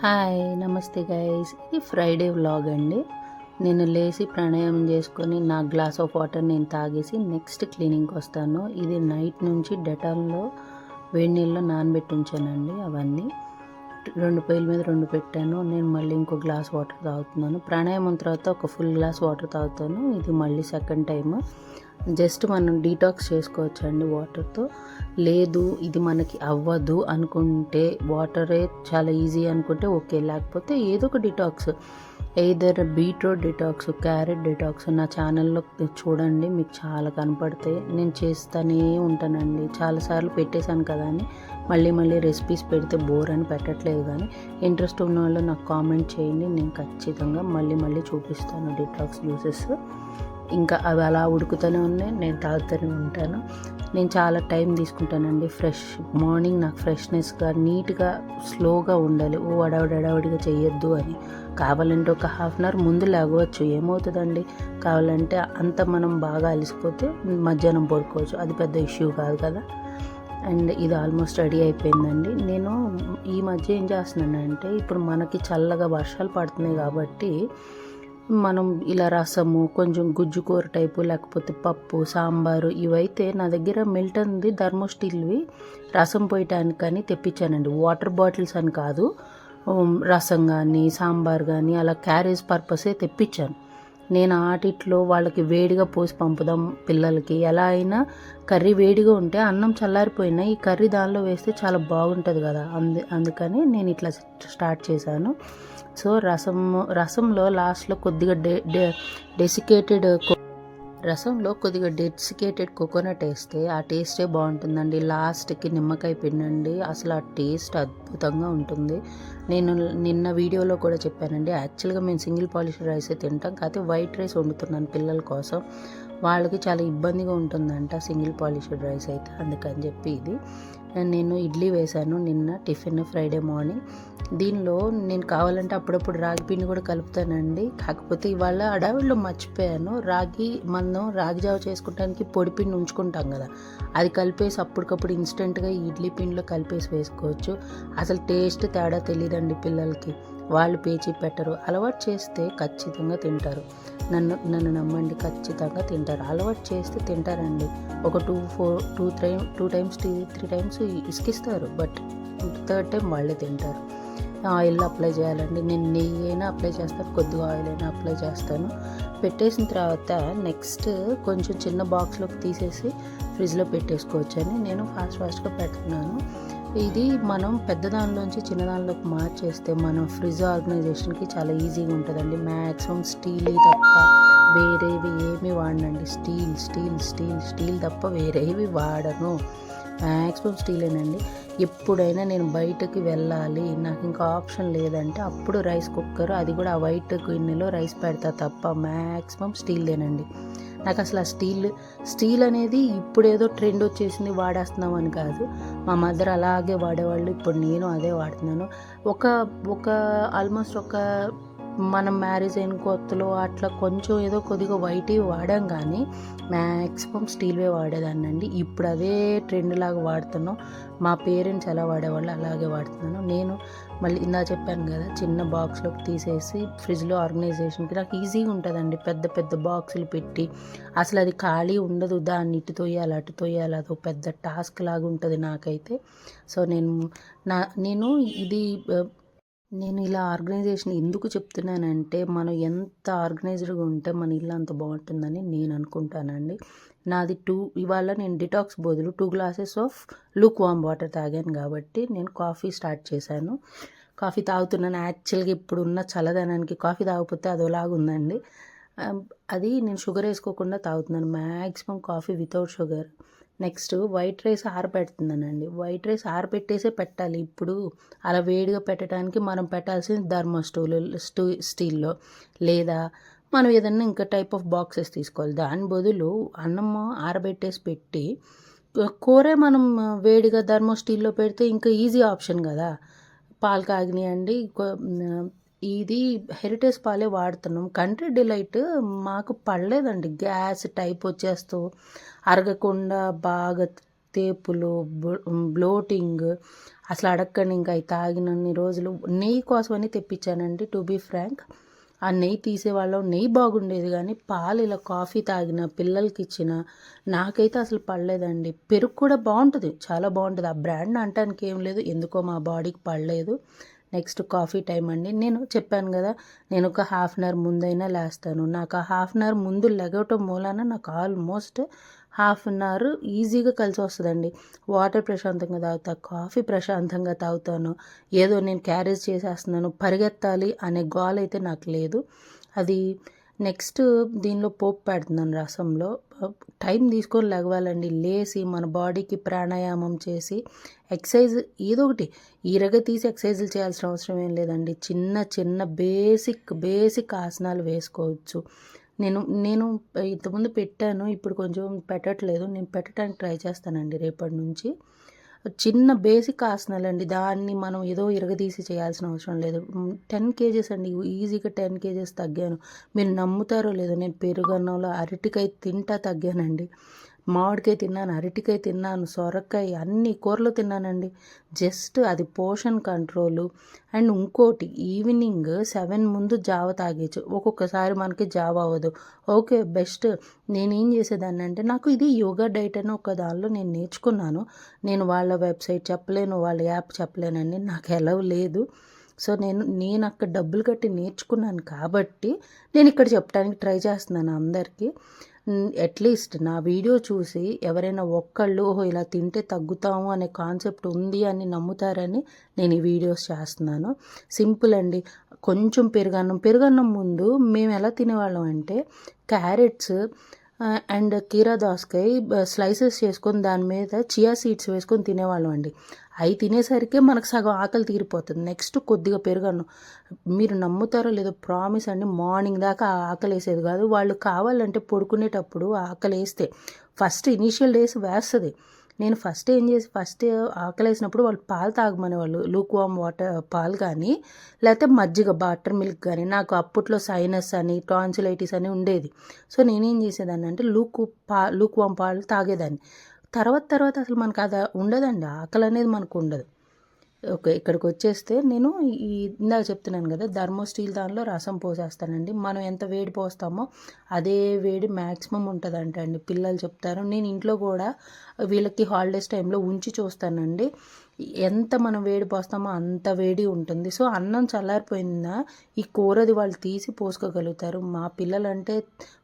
Hi నమస్తే guys, ఇది Friday vlog అండి. నేను లేచి ప్రాణాయామం చేసుకొని నా గ్లాస్ ఆఫ్ వాటర్ నేను తాగేసి నెక్స్ట్ క్లీనింగ్కి వస్తాను. ఇది నైట్ నుంచి డెటాల్లో వేడి నీళ్ళలో నానబెట్టి ఉంచానండి. అవన్నీ 2 పొయ్యిల మీద 2 పెట్టాను. నేను మళ్ళీ ఇంకో గ్లాస్ వాటర్ తాగుతున్నాను. ప్రాణాయామం తర్వాత ఒక ఫుల్ గ్లాస్ వాటర్ తాగుతాను. ఇది మళ్ళీ సెకండ్ టైం. జస్ట్ మనం డీటాక్స్ చేసుకోవచ్చు అండి వాటర్తో. లేదు ఇది మనకి అవ్వదు అనుకుంటే, వాటరే చాలా ఈజీ అనుకుంటే ఓకే, లేకపోతే ఏదో ఒక detox, either beetroot detox, carrot detox నా ఛానల్లో చూడండి, మీకు చాలా కనపడతాయి. నేను చేస్తూనే ఉంటానండి. చాలాసార్లు పెట్టేశాను కదా అని మళ్ళీ రెసిపీస్ పెడితే బోర్ అని పెట్టట్లేదు. కానీ ఇంట్రెస్ట్ ఉన్న వాళ్ళు నాకు కామెంట్ చేయండి, నేను ఖచ్చితంగా మళ్ళీ చూపిస్తాను డిటాక్స్ జ్యూసెస్. ఇంకా అవి అలా ఉడుకుతూనే ఉన్నాయి, నేను తాగుతూనే ఉంటాను. నేను చాలా టైం తీసుకుంటానండి. మార్నింగ్ నాకు ఫ్రెష్నెస్గా నీట్గా స్లోగా ఉండాలి. అడవడిగా చేయొద్దు అని. కావాలంటే ఒక హాఫ్ అన్ అవర్ ముందు లేగవచ్చు, ఏమవుతుందండి. కావాలంటే అంత మనం బాగా అలసిపోతే మధ్యాహ్నం పడుకోవచ్చు, అది పెద్ద ఇష్యూ కాదు కదా. అండ్ ఇది ఆల్మోస్ట్ రెడీ అయిపోయిందండి. నేను ఈ మధ్య ఏం చేస్తున్నానంటే, ఇప్పుడు మనకి చల్లగా వర్షాలు పడుతున్నాయి కాబట్టి మనం ఇలా రసము, కొంచెం గుజ్జు కూర టైపు, లేకపోతే పప్పు, సాంబారు, ఇవైతే నా దగ్గర మిల్టన్ది థర్మోస్టీల్వి రసం పోయటానికి కానీ తెప్పించానండి. వాటర్ బాటిల్స్ అని కాదు, రసం కానీ సాంబార్ కానీ అలా క్యారేజ్ పర్పసే తెప్పించాను. నేను ఆటిట్లో వాళ్ళకి వేడిగా పోసి పంపుదాం పిల్లలకి. ఎలా అయినా కర్రీ వేడిగా ఉంటే అన్నం చల్లారిపోయినా ఈ కర్రీ దానిలో వేస్తే చాలా బాగుంటుంది కదా. అందుకని నేను ఇట్లా స్టార్ట్ చేశాను. సో రసంలో లాస్ట్లో కొద్దిగా డెసికేటెడ్ కోకోనట్ వేస్తే ఆ టేస్టే బాగుంటుందండి. లాస్ట్కి నిమ్మకాయ పిండండి, అసలు ఆ టేస్ట్ అద్భుతంగా ఉంటుంది. నేను నిన్న వీడియోలో కూడా చెప్పానండి, యాక్చువల్గా మేము సింగిల్ పాలిష్ రైస్ తింటాం, కాకపోతే వైట్ రైస్ వండుతున్నాను పిల్లల కోసం. వాళ్ళకి చాలా ఇబ్బందిగా ఉంటుందంట సింగిల్ పాలిష్డ్ రైస్ అయితే, అందుకని చెప్పి ఇది. నేను ఇడ్లీ వేశాను నిన్న టిఫిన్, ఫ్రైడే మార్నింగ్. దీనిలో నేను కావాలంటే అప్పుడప్పుడు రాగి పిండి కూడా కలుపుతానండి. కాకపోతే ఇవాళ అడవిలో మర్చిపోయాను. మనం రాగి జావ చేసుకోవడానికి పొడి పిండి ఉంచుకుంటాం కదా, అది కలిపేసి అప్పటికప్పుడు ఇన్స్టెంట్గా ఇడ్లీ పిండిలో కలిపేసి వేసుకోవచ్చు. అసలు టేస్ట్ తేడా తెలియదండి పిల్లలకి, వాళ్ళు పేచి పెట్టరు. అలవాటు చేస్తే ఖచ్చితంగా తింటారు. నన్ను నమ్మండి, ఖచ్చితంగా తింటారు. అలవాటు చేస్తే తింటారండి. ఒక 2 టైమ్స్ 3 టైమ్స్ ఇసుకిస్తారు, బట్ థర్డ్ టైం వాళ్ళే తింటారు. ఆయిల్ అప్లై చేయాలండి. నేను నెయ్యి అయినా అప్లై చేస్తాను, కొద్దిగా ఆయిల్ అయినా అప్లై చేస్తాను. పెట్టేసిన తర్వాత నెక్స్ట్ కొంచెం చిన్న బాక్స్లోకి తీసేసి ఫ్రిడ్జ్లో పెట్టేసుకోవచ్చని నేను ఫాస్ట్గా పెడుతున్నాను. ఇది మనం పెద్ద దానిలోంచి చిన్న దానిలోకి మార్చేస్తే మనం ఫ్రిడ్జ్ ఆర్గనైజేషన్కి చాలా ఈజీగా ఉంటుందండి. మ్యాక్సిమం స్టీల్ తప్ప వేరేవి ఏమి వాడనండి. స్టీల్ తప్ప వేరేవి వాడను. మ్యాక్సిమం స్టీలేనండి. ఎప్పుడైనా నేను బయటకు వెళ్ళాలి, నాకు ఇంకా ఆప్షన్ లేదంటే అప్పుడు రైస్ కుక్కర్, అది కూడా ఆ వైట్ గిన్నెలో రైస్ పెడతా తప్ప మ్యాక్సిమం స్టీల్దేనండి. నాకు అసలు ఆ స్టీల్ అనేది ఇప్పుడు ఏదో ట్రెండ్ వచ్చేసింది వాడేస్తున్నాం అని కాదు. మా మదర్ అలాగే వాడేవాళ్ళు, ఇప్పుడు నేను అదే వాడుతున్నాను. ఆల్మోస్ట్ మనం మ్యారేజ్ అయిన కొత్తలో అట్లా కొంచెం ఏదో కొద్దిగా వైట్ వాడాం, కానీ మ్యాక్సిమం స్టీల్వే వాడేదాన్నండి. ఇప్పుడు అదే ట్రెండ్ లాగా వాడుతున్నాం. మా పేరెంట్స్ ఎలా వాడేవాళ్ళు అలాగే వాడుతున్నాను. నేను మళ్ళీ ఇందా చెప్పాను కదా, చిన్న బాక్స్లోకి తీసేసి ఫ్రిడ్జ్లో ఆర్గనైజేషన్కి నాకు ఈజీగా ఉంటుందండి. పెద్ద బాక్సులు పెట్టి అసలు అది ఖాళీ ఉండదు. దాన్ని ఇటు తోయాలి అటు తోయాలి, అదో పెద్ద టాస్క్ లాగా ఉంటుంది నాకైతే. సో నేను ఇలా ఆర్గనైజేషన్ ఎందుకు చెప్తున్నానంటే, మనం ఎంత ఆర్గనైజ్డ్గా ఉంటే మన ఇల్లు అంత బాగుంటుందని నేను అనుకుంటానండి. నాది ఇవాళ నేను డిటాక్స్ బదులు 2 glasses of Luke warm water తాగాను కాబట్టి నేను కాఫీ స్టార్ట్ చేశాను. కాఫీ తాగుతున్నాను. యాక్చువల్గా ఇప్పుడున్న చల్లదనానికి కాఫీ తాగకపోతే అదోలాగా ఉందండి. అది నేను షుగర్ వేసుకోకుండా తాగుతున్నాను. Maximum coffee without sugar. Next white rice ఆరబెడుతున్నానండి. వైట్ రైస్ ఆరబెట్టేసే పెట్టాలి. ఇప్పుడు అలా వేడిగా పెట్టడానికి మనం పెట్టాల్సింది స్టీల్లో, లేదా మనం ఏదన్నా ఇంకా టైప్ ఆఫ్ బాక్సెస్ తీసుకోవాలి. దాని బదులు అన్నం ఆరబెట్టేసి పెట్టి కూరే మనం వేడిగా స్టీల్లో పెడితే ఇంకా ఈజీ ఆప్షన్ కదా. పాలు కాగినాయండి. ఇది హెరిటేజ్ పాలే వాడుతున్నాం. కంట్రీ డిలైట్ మాకు పడలేదండి. గ్యాస్ టైప్ వచ్చేస్తూ అరగకుండా బాగా తేపులు, బ్లోటింగ్, అసలు అడగండి, ఇంకా అవి తాగినన్ని రోజులు. నెయ్యి కోసమని తెప్పించానండి, టు బీ ఫ్రాంక్. ఆ నెయ్యి తీసేవాళ్ళం, నెయ్యి బాగుండేది కానీ పాలు ఇలా కాఫీ తాగిన పిల్లలకి ఇచ్చిన నాకైతే అసలు పడలేదండి. పెరుగు కూడా బాగుంటుంది, చాలా బాగుంటుంది, ఆ బ్రాండ్ అంటానికి ఏం లేదు, ఎందుకో మా బాడీకి పడలేదు. నెక్స్ట్ కాఫీ టైం అండి. నేను చెప్పాను కదా, నేను ఒక హాఫ్ అన్ అవర్ ముందైనా లేస్తాను. నాకు ఆ హాఫ్ అన్ అవర్ ముందు లెగవటం మూలాన నాకు ఆల్మోస్ట్ హాఫ్ అన్ అవర్ ఈజీగా కలిసి వస్తుందండి. వాటర్ ప్రశాంతంగా తాగుతా, కాఫీ ప్రశాంతంగా తాగుతాను. ఏదో నేను క్యారేజ్ చేసేస్తున్నాను, పరిగెత్తాలి అనే గోల్ అయితే నాకు లేదు. అది నెక్స్ట్ దీనిలో పోపు పెడుతున్నాను రసంలో. టైం తీసుకొని లెగవాలండి, లేసి మన బాడీకి ప్రాణాయామం చేసి ఎక్సర్సైజ్ ఏదో ఒకటి తీసి ఎక్సర్సైజులు చేయాల్సిన అవసరం ఏం లేదండి. చిన్న చిన్న బేసిక్ ఆసనాలు వేసుకోవచ్చు. నేను నేను ఇంతకుముందు పెట్టాను, ఇప్పుడు కొంచెం పెట్టట్లేదు. నేను పెట్టడానికి ట్రై చేస్తానండి రేపటి నుంచి. చిన్న బేసిక్ ఆసనాలండి, దాన్ని మనం ఏదో ఇరగదీసి చేయాల్సిన అవసరం లేదు. 10 కేజెస్ అండి, ఈజీగా 10 కేజెస్ తగ్గాను. మీరు నమ్ముతారో లేదో, నేను పెరుగన్నంలో అరటికాయ తింటా తగ్గానండి. మామిడికాయ తిన్నాను, అరటికాయ తిన్నాను, సొరకాయ, అన్ని కూరలు తిన్నానండి. జస్ట్ అది పోషన్ కంట్రోలు. అండ్ ఇంకోటి, ఈవినింగ్ 7 ముందు జావ తాగేచ్చు. ఒక్కొక్కసారి మనకి జావ అవ్వదు, ఓకే బెస్ట్. నేనేం చేసేదాన్ని అంటే, నాకు ఇది యోగా డైట్ అని ఒక దానిలో నేను నేర్చుకున్నాను. నేను వాళ్ళ వెబ్సైట్ చెప్పలేను, వాళ్ళ యాప్ చెప్పలేనండి, నాకు ఎలవ్ లేదు. సో నేను అక్కడ డబ్బులు కట్టి నేర్చుకున్నాను కాబట్టి నేను ఇక్కడ చెప్పడానికి ట్రై చేస్తున్నాను అందరికీ. అట్లీస్ట్ నా వీడియో చూసి ఎవరైనా ఒక్కళ్ళు ఓహో ఇలా తింటే తగ్గుతాము అనే కాన్సెప్ట్ ఉంది అని నమ్ముతారని నేను ఈ వీడియోస్ చేస్తున్నాను. సింపుల్ అండి. కొంచెం పెరుగన్నం ముందు మేము ఎలా తినేవాళ్ళం అంటే, క్యారెట్స్ అండ్ కీరా దోసకాయ స్లైసెస్ చేసుకొని దాని మీద చియా సీడ్స్ వేసుకొని తినేవాళ్ళం అండి. అవి తినేసరికి మనకు సగం ఆకలి తీరిపోతుంది. నెక్స్ట్ కొద్దిగా పెరుగన్నం. మీరు నమ్ముతారో లేదో, ప్రామిస్ అండి, మార్నింగ్ దాకా ఆకలి వేసేది కాదు. వాళ్ళు కావాలంటే పడుకునేటప్పుడు ఆకలి వేస్తే ఫస్ట్ ఇనీషియల్ డేస్ వేస్తుంది. నేను ఫస్ట్ ఆకలి వేసినప్పుడు వాళ్ళు పాలు తాగమనేవాళ్ళు, లూక్ వామ్ వాటర్ పాలు కానీ లేకపోతే మజ్జిగ బటర్ మిల్క్ కానీ. నాకు అప్పట్లో సైనస్ అని టాన్సిలైటిస్ అని ఉండేది. సో నేనేం చేసేదాన్ని అంటే లూక్ వామ్ పాలు తాగేదాన్ని. తర్వాత అసలు మనకు అది ఉండదండి, ఆకలి అనేది మనకు ఉండదు. ఓకే, ఇక్కడికి వచ్చేస్తే నేను ఇందాక చెప్తున్నాను కదా, థర్మోస్టీల్ దానిలో రసం పోసేస్తానండి. మనం ఎంత వేడి పోస్తామో అదే వేడి మ్యాక్సిమం ఉంటుందంట అండి, పిల్లలు చెప్తారు. నేను ఇంట్లో కూడా వీళ్ళకి హాలిడేస్ టైంలో ఉంచి చూస్తానండి. ఎంత మనం వేడి పోస్తామో అంత వేడి ఉంటుంది. సో అన్నం చల్లారిపోయిందా ఈ కూరది వాళ్ళు తీసి పోసుకోగలుగుతారు. మా పిల్లలంటే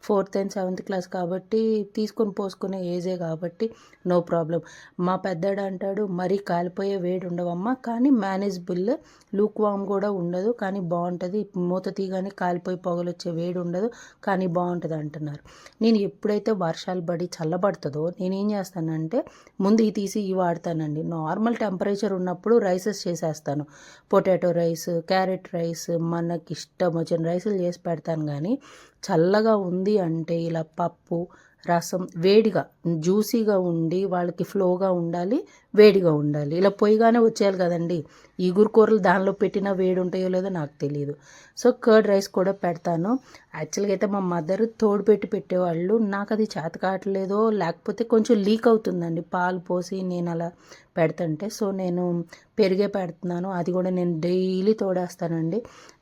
4th and 7th క్లాస్ కాబట్టి తీసుకొని పోసుకునే ఏజే కాబట్టి నో ప్రాబ్లం. మా పెద్దాడు అంటాడు, మరీ కాలిపోయే వేడి ఉండవమ్మా, కానీ మేనేజబుల్, లూక్ వామ్ కూడా ఉండదు కానీ బాగుంటుంది, మూత తీగానే కాలిపోయి పొగలు వచ్చే వేడి ఉండదు కానీ బాగుంటుంది అంటున్నారు. నేను ఎప్పుడైతే వర్షాలు పడి చల్లబడుతుందో నేనేం చేస్తానంటే, ముందు ఈ తీసి ఇవి వాడతానండి. నార్మల్ టెంపరేచర్ ఉన్నప్పుడు రైసెస్ చేసేస్తాను, పొటాటో రైస్, క్యారెట్ రైస్, మనకి ఇష్టం వచ్చిన రైసులు చేసి పెడతాను. కానీ చల్లగా ఉంది అంటే ఇలా పప్పు రసం వేడిగా జ్యూసీగా ఉండి వాళ్ళకి ఫ్లోగా ఉండాలి, వేడిగా ఉండాలి. ఇలా పొయ్యిగానే వచ్చేయాలి కదండి. ఈగురు కూరలు దానిలో పెట్టినా వేడి ఉంటాయో లేదో నాకు తెలియదు. సో కర్డ్ రైస్ కూడా పెడతాను. యాక్చువల్గా అయితే మా మదర్ తోడు పెట్టేవాళ్ళు. నాకు అది చేత కావట్లేదో లేకపోతే కొంచెం లీక్ అవుతుందండి పాలు పోసి నేను అలా పెడుతుంటే. సో నేను పెరిగే పెడుతున్నాను, అది కూడా నేను డైలీ తోడేస్తానండి.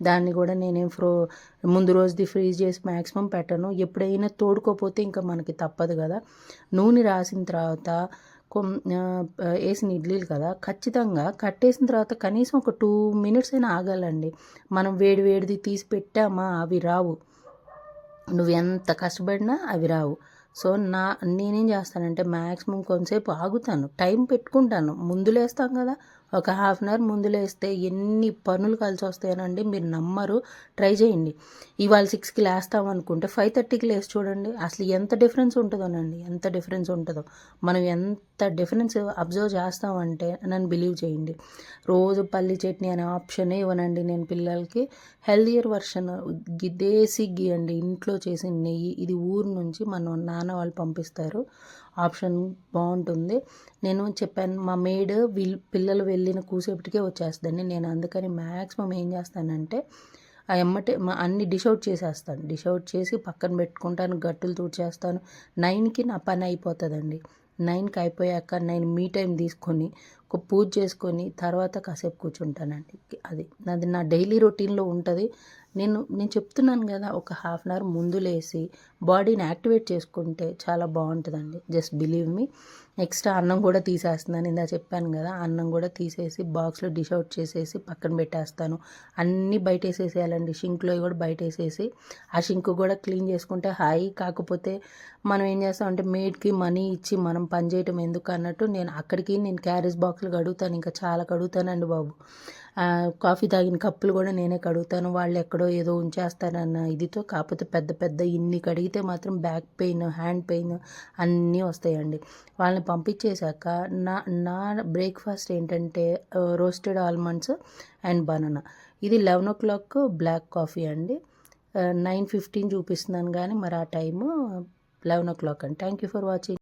దాన్ని కూడా నేనేం ముందు రోజుది ఫ్రీజ్ చేసి మ్యాక్సిమం పెట్టను. ఎప్పుడైనా తోడుకోపోతే ఇంకా మనకి తప్పదు కదా. నూనె రాసిన తర్వాత వేసిన ఇడ్లీలు కదా, ఖచ్చితంగా కట్టేసిన తర్వాత కనీసం ఒక 2 minutes అయినా ఆగాలండి. మనం వేడిది తీసి పెట్టామా అవి రావు, నువ్వు ఎంత కష్టపడినా అవి రావు. సో నేనేం చేస్తానంటే మ్యాక్సిమం కొంతసేపు ఆగుతాను, టైం పెట్టుకుంటాను. ముందులేస్తాం కదా, ఒక హాఫ్ అన్ అవర్ ముందులేస్తే ఎన్ని పనులు కలిసి వస్తాయనండి, మీరు నమ్మరు. ట్రై చేయండి. ఇవాళ 6కి లేస్తాం అనుకుంటే 5:30కి లేసి చూడండి, అసలు ఎంత డిఫరెన్స్ ఉంటుందోనండి, ఎంత డిఫరెన్స్ ఉంటుందో. మనం ఎంత డిఫరెన్స్ అబ్జర్వ్ చేస్తామంటే నన్ను బిలీవ్ చేయండి. రోజు పల్లి చట్నీ అనే ఆప్షనే ఇవ్వనండి నేను పిల్లలకి. హెల్దియర్ వర్షన్ దేశీ గీ అండి, ఇంట్లో చేసిన నెయ్యి. ఇది ఊరు నుంచి మన నాన్న వాళ్ళు పంపిస్తారు. ఆప్షన్ బాగుంటుంది. నేను చెప్పాను, మా మేడ్ పిల్లలు వెళ్ళిన కూసేపటికే వచ్చేస్తుందండి. నేను అందుకని మ్యాక్సిమం ఏం చేస్తానంటే ఎమ్మటే అన్ని డిష్ అవుట్ చేసేస్తాను. డిష్ అవుట్ చేసి పక్కన పెట్టుకుంటాను, గట్టులు తుడిచేస్తాను. 9కి నా పని అయిపోతుందండి. 9కి అయిపోయాక 9 మీ టైం తీసుకొని ఒక పూజ చేసుకొని తర్వాత కాసేపు కూర్చుంటానండి. అది నా డైలీ రొటీన్లో ఉంటుంది. నేను చెప్తున్నాను కదా, ఒక హాఫ్ అన్ అవర్ ముందు లేసి బాడీని యాక్టివేట్ చేసుకుంటే చాలా బాగుంటుందండి. Just believe me. ఎక్స్ట్రా అన్నం కూడా తీసేస్తున్నాను. ఇందా చెప్పాను కదా, అన్నం కూడా తీసేసి బాక్స్లో డిష్ అవుట్ చేసేసి పక్కన పెట్టేస్తాను. అన్నీ బయట వేసేసేయాలండి. షింక్లో కూడా బయట వేసేసి ఆ షింక్ కూడా క్లీన్ చేసుకుంటే హాయి. కాకపోతే మనం ఏం చేస్తామంటే మేడ్కి మనీ ఇచ్చి మనం పని చేయటం ఎందుకు అన్నట్టు నేను క్యారేజ్ బాక్సులు కడుగుతాను. ఇంకా చాలా కడుగుతానండి బాబు. కాఫీ తాగిన కప్పులు కూడా నేనే కడుగుతాను. వాళ్ళు ఎక్కడో ఏదో ఉంచేస్తారన్న ఇదితో. కాకపోతే పెద్ద పెద్ద ఇన్ని కడిగితే మాత్రం బ్యాక్ పెయిన్, హ్యాండ్ పెయిన్ అన్నీ వస్తాయండి. వాళ్ళని పంపించేశాక నా నా బ్రేక్ఫాస్ట్ ఏంటంటే రోస్టెడ్ ఆల్మండ్స్ అండ్ బనానా. ఇది 11 o'clock బ్లాక్ కాఫీ అండి. 9:15 చూపిస్తున్నాను కానీ మరి ఆ టైము 11 o'clock అండి. Thank you for watching.